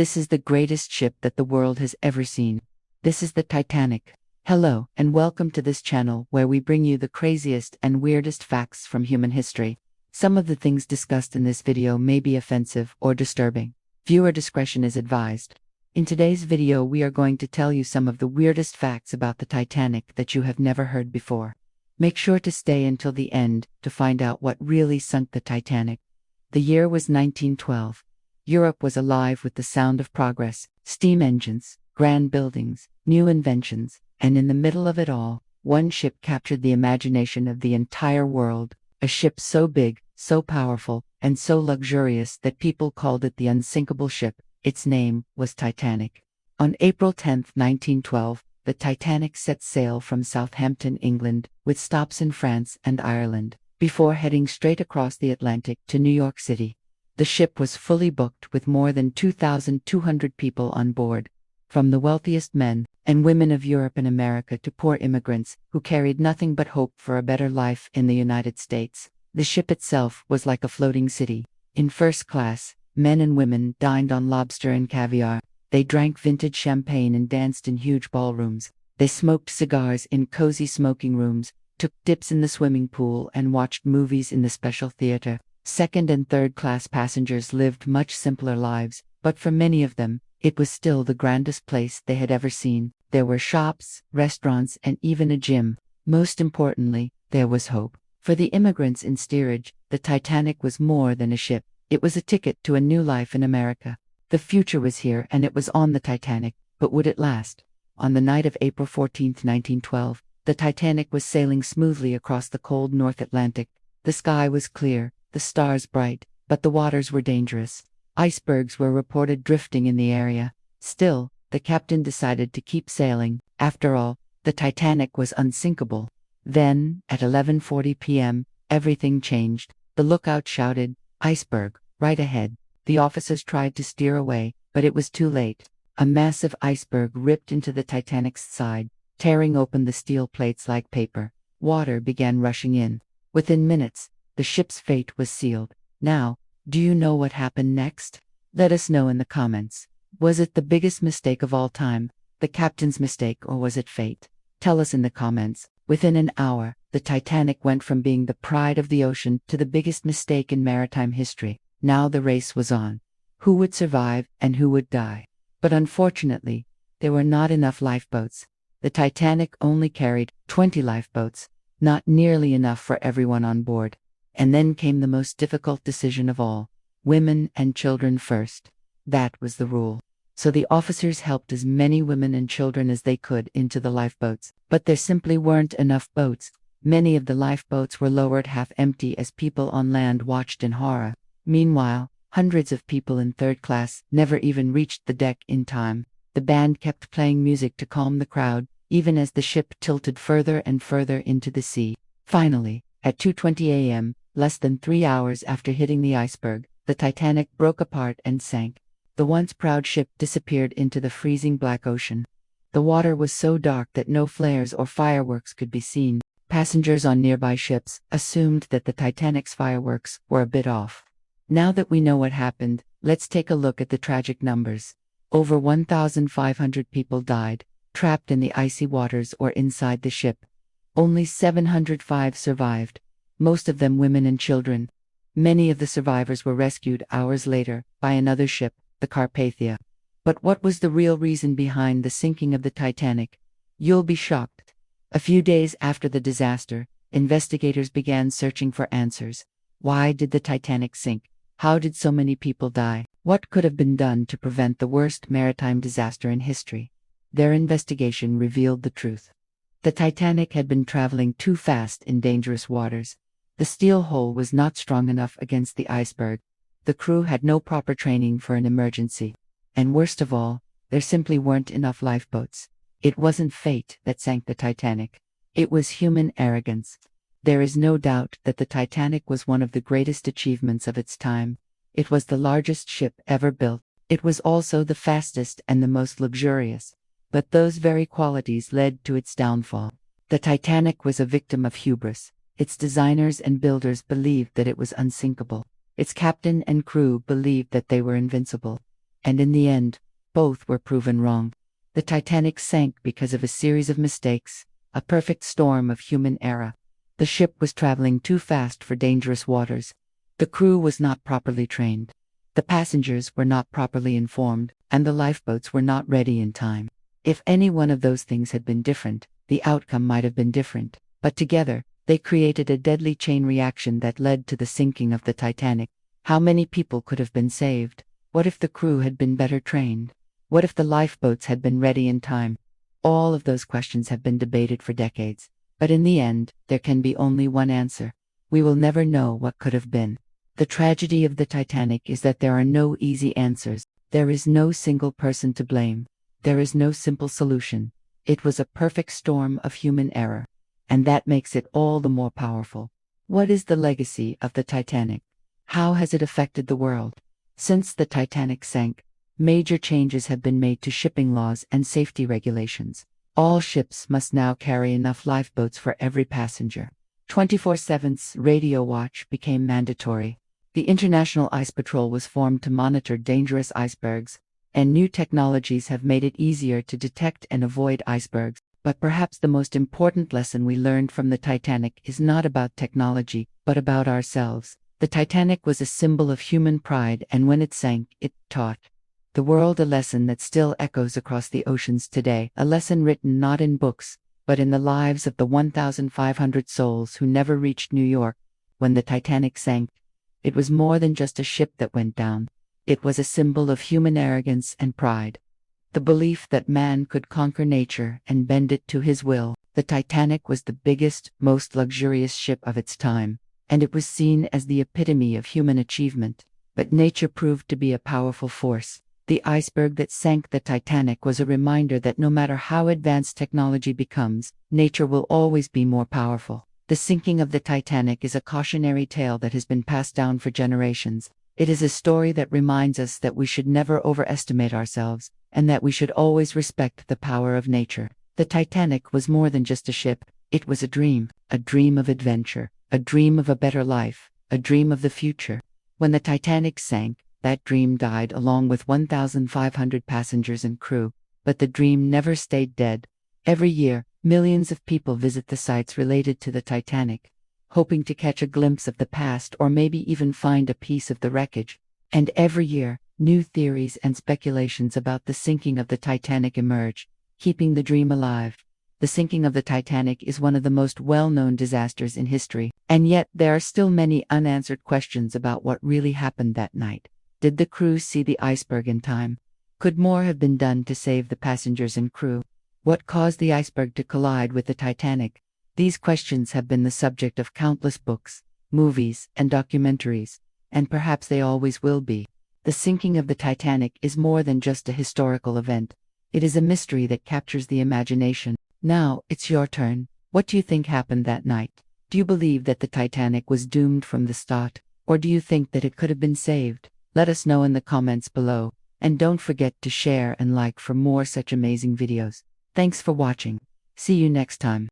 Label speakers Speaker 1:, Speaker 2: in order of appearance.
Speaker 1: This is the greatest ship that the world has ever seen. This is the Titanic. Hello, and welcome to this channel where we bring you the craziest and weirdest facts from human history. Some of the things discussed in this video may be offensive or disturbing. Viewer discretion is advised. In today's video we are going to tell you some of the weirdest facts about the Titanic that you have never heard before. Make sure to stay until the end to find out what really sunk the Titanic. The year was 1912. Europe was alive with the sound of progress, steam engines, grand buildings, new inventions, and in the middle of it all, one ship captured the imagination of the entire world, a ship so big, so powerful, and so luxurious that people called it the Unsinkable ship. Its name was Titanic. On April 10, 1912, the Titanic set sail from Southampton, England, with stops in France and Ireland, before heading straight across the Atlantic to New York City. The ship was fully booked with more than 2,200 people on board, from the wealthiest men and women of Europe and America to poor immigrants who carried nothing but hope for a better life in the United States. The ship itself was like a floating city. In first class, men and women dined on lobster and caviar. They drank vintage champagne and danced in huge ballrooms. They smoked cigars in cozy smoking rooms, took dips in the swimming pool, and watched movies in the special theater. Second and third class passengers lived much simpler lives, but for many of them, it was still the grandest place they had ever seen. There were shops, restaurants, and even a gym. Most importantly, there was hope. For the immigrants in steerage, the Titanic was more than a ship. It was a ticket to a new life in America. The future was here, and it was on the Titanic, but would it last? On the night of April 14, 1912, the Titanic was sailing smoothly across the cold North Atlantic. The sky was clear, the stars bright, but the waters were dangerous. Icebergs were reported drifting in the area. Still, the captain decided to keep sailing. After all, the Titanic was unsinkable. Then, at 11:40 p.m., everything changed. The lookout shouted, "Iceberg, right ahead." The officers tried to steer away, but it was too late. A massive iceberg ripped into the Titanic's side, tearing open the steel plates like paper. Water began rushing in. Within minutes, the ship's fate was sealed. Now, do you know what happened next? Let us know in the comments. Was it the biggest mistake of all time, the captain's mistake, or was it fate? Tell us in the comments. Within an hour, the Titanic went from being the pride of the ocean to the biggest mistake in maritime history. Now the race was on. Who would survive and who would die? But unfortunately, there were not enough lifeboats. The Titanic only carried 20 lifeboats, not nearly enough for everyone on board. And then came the most difficult decision of all: women and children first. That was the rule. So the officers helped as many women and children as they could into the lifeboats. But there simply weren't enough boats. Many of the lifeboats were lowered half empty as people on land watched in horror. Meanwhile, hundreds of people in third class never even reached the deck in time. The band kept playing music to calm the crowd, even as the ship tilted further and further into the sea. Finally, at 2:20 a.m., less than 3 hours after hitting the iceberg, the Titanic broke apart and sank. The once proud ship disappeared into the freezing black ocean. The water was so dark that no flares or fireworks could be seen. Passengers on nearby ships assumed that the Titanic's fireworks were a bit off. Now that we know what happened, let's take a look at the tragic numbers. Over 1,500 people died, trapped in the icy waters or inside the ship. Only 705 survived, most of them women and children. Many of the survivors were rescued hours later by another ship, the Carpathia. But what was the real reason behind the sinking of the Titanic? You'll be shocked. A few days after the disaster, investigators began searching for answers. Why did the Titanic sink? How did so many people die? What could have been done to prevent the worst maritime disaster in history? Their investigation revealed the truth. The Titanic had been traveling too fast in dangerous waters. The steel hull was not strong enough against the iceberg. The crew had no proper training for an emergency. And worst of all, there simply weren't enough lifeboats. It wasn't fate that sank the Titanic. It was human arrogance. There is no doubt that the Titanic was one of the greatest achievements of its time. It was the largest ship ever built. It was also the fastest and the most luxurious. But those very qualities led to its downfall. The Titanic was a victim of hubris. Its designers and builders believed that it was unsinkable. Its captain and crew believed that they were invincible. And in the end, both were proven wrong. The Titanic sank because of a series of mistakes, a perfect storm of human error. The ship was traveling too fast for dangerous waters. The crew was not properly trained. The passengers were not properly informed, and the lifeboats were not ready in time. If any one of those things had been different, the outcome might have been different, but together, they created a deadly chain reaction that led to the sinking of the Titanic. How many people could have been saved? What if the crew had been better trained? What if the lifeboats had been ready in time? All of those questions have been debated for decades, but in the end, there can be only one answer. We will never know what could have been. The tragedy of the Titanic is that there are no easy answers. There is no single person to blame. There is no simple solution. It was a perfect storm of human error, and that makes it all the more powerful. What is the legacy of the Titanic? How has it affected the world? Since the Titanic sank, major changes have been made to shipping laws and safety regulations. All ships must now carry enough lifeboats for every passenger. 24/7 radio watch became mandatory. The International Ice Patrol was formed to monitor dangerous icebergs, and new technologies have made it easier to detect and avoid icebergs. But perhaps the most important lesson we learned from the Titanic is not about technology, but about ourselves. The Titanic was a symbol of human pride, and when it sank, it taught the world a lesson that still echoes across the oceans today, a lesson written not in books, but in the lives of the 1,500 souls who never reached New York. When the Titanic sank, it was more than just a ship that went down. It was a symbol of human arrogance and pride. The belief that man could conquer nature and bend it to his will. The Titanic was the biggest, most luxurious ship of its time, and it was seen as the epitome of human achievement. But nature proved to be a powerful force. The iceberg that sank the Titanic was a reminder that no matter how advanced technology becomes, nature will always be more powerful. The sinking of the Titanic is a cautionary tale that has been passed down for generations. It is a story that reminds us that we should never overestimate ourselves, and that we should always respect the power of nature. The Titanic was more than just a ship. It was a dream of adventure, a dream of a better life, a dream of the future. When the Titanic sank, that dream died along with 1,500 passengers and crew, but the dream never stayed dead. Every year, millions of people visit the sites related to the Titanic, hoping to catch a glimpse of the past or maybe even find a piece of the wreckage. And every year, new theories and speculations about the sinking of the Titanic emerge, keeping the dream alive. The sinking of the Titanic is one of the most well-known disasters in history, and yet there are still many unanswered questions about what really happened that night. Did the crew see the iceberg in time? Could more have been done to save the passengers and crew? What caused the iceberg to collide with the Titanic? These questions have been the subject of countless books, movies, and documentaries, and perhaps they always will be. The sinking of the Titanic is more than just a historical event. It is a mystery that captures the imagination. Now, it's your turn. What do you think happened that night? Do you believe that the Titanic was doomed from the start, or do you think that it could have been saved? Let us know in the comments below, and don't forget to share and like for more such amazing videos. Thanks for watching. See you next time.